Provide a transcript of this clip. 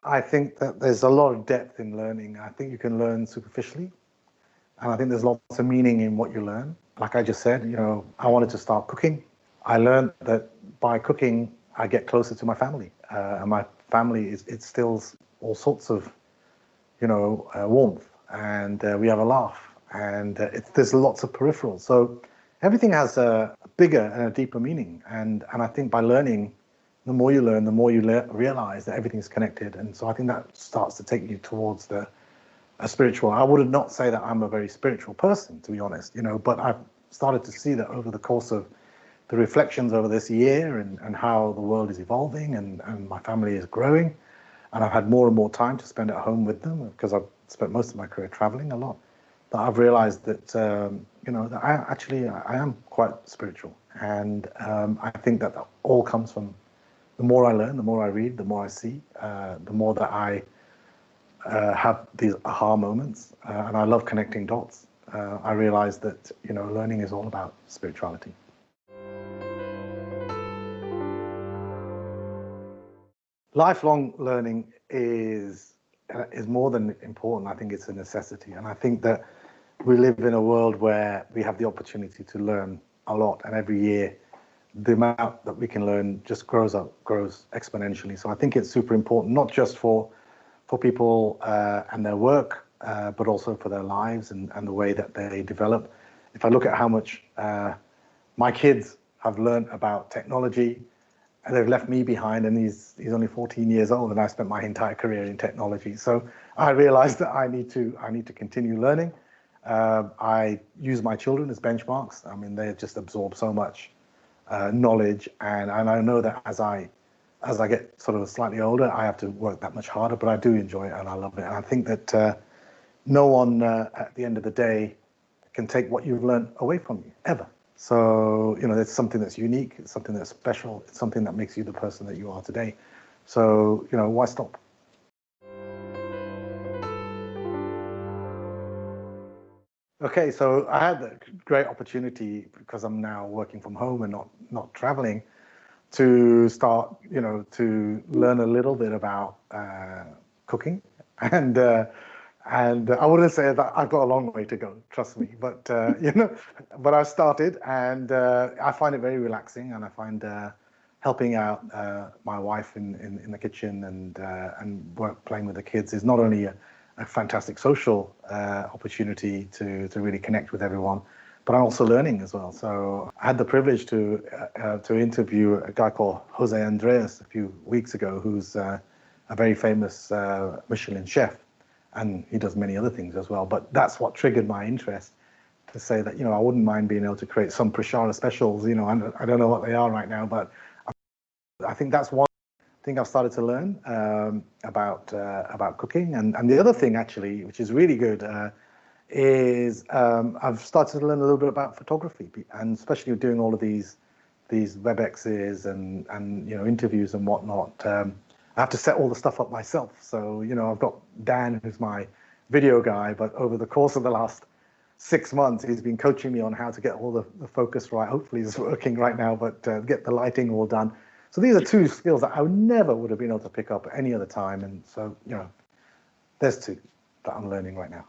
I think that there's a lot of depth in learning. I think you can learn superficially, and I think there's lots of meaning in what you learn. Like I just said, I wanted to start cooking. I learned that by cooking, I get closer to my family, and my family is it instills all sorts of, warmth, and we have a laugh, and there's lots of peripherals. So everything has a bigger and a deeper meaning, and I think by learning, the more you learn, the more you realize that everything's connected, and so I think that starts to take you towards a spiritual. I would not say that I'm a very spiritual person, to be honest, but I've started to see that over the course of the reflections over this year and how the world is evolving and my family is growing, and I've had more and more time to spend at home with them because I've spent most of my career traveling a lot, that I've realized that, that I am quite spiritual. And I think that all comes from the more I learn, the more I read, the more I see, the more that I have these aha moments, and I love connecting dots. I realize that, learning is all about spirituality. Lifelong learning is more than important. I think it's a necessity, and I think that we live in a world where we have the opportunity to learn a lot, and every year the amount that we can learn just grows exponentially. So I think it's super important, not just for people and their work, but also for their lives and the way that they develop. If I look at how much my kids have learned about technology, and they've left me behind, and he's only 14 years old, and I spent my entire career in technology. So I realized that I need to continue learning. I use my children as benchmarks. I mean, they just absorb so much knowledge, and I know that as I get sort of slightly older, I have to work that much harder, but I do enjoy it and I love it. And I think that no one at the end of the day can take what you've learned away from you, ever. So, it's something that's unique, it's something that's special, it's something that makes you the person that you are today. So, why stop? Okay, so I had the great opportunity, because I'm now working from home and not traveling, to start, to learn a little bit about cooking, and I wouldn't say that I've got a long way to go, trust me, but but I started, and I find it very relaxing, and I find helping out my wife in the kitchen and playing with the kids is not only a fantastic social opportunity to really connect with everyone, but I'm also learning as well. So I had the privilege to interview a guy called Jose Andres a few weeks ago, who's a very famous Michelin chef, and he does many other things as well. But that's what triggered my interest, to say that, I wouldn't mind being able to create some Prashara specials. I don't know what they are right now, but I think that's one thing I've started to learn about cooking. And the other thing, actually, which is really good, is I've started to learn a little bit about photography, and especially doing all of these WebExes and interviews and whatnot. I have to set all the stuff up myself. So I've got Dan, who's my video guy, but over the course of the last 6 months, he's been coaching me on how to get all the focus right. Hopefully it's working right now, but get the lighting all done. So these are two skills that I never would have been able to pick up at any other time. And so, there's two that I'm learning right now.